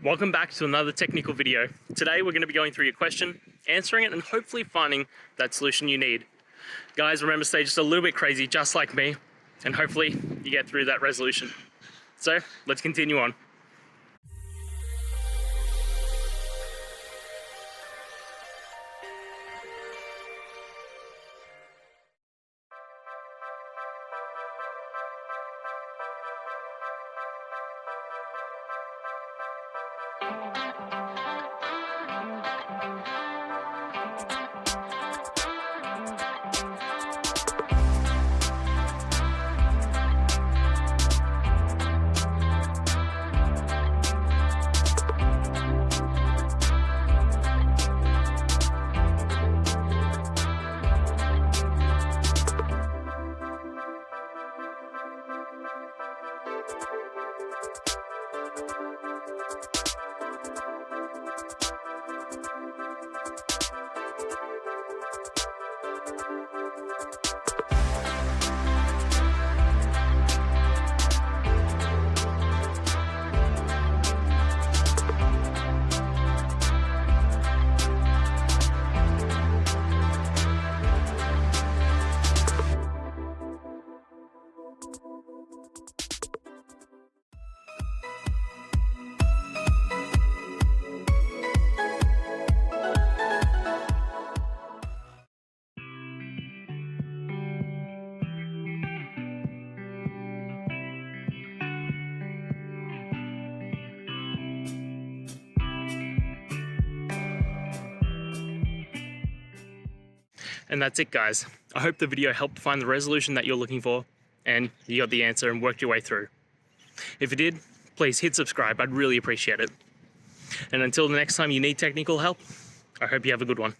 Welcome back to another technical video. Today we're going to be going through your question, answering it, and hopefully finding that solution you need. Guys, remember, stay just a little bit crazy, just like me, and hopefully you get through that resolution. So let's continue on. And that's it, guys. I hope the video helped find the resolution that you're looking for and you got the answer and worked your way through. If you did, please hit subscribe. I'd really appreciate it. And until the next time you need technical help, I hope you have a good one.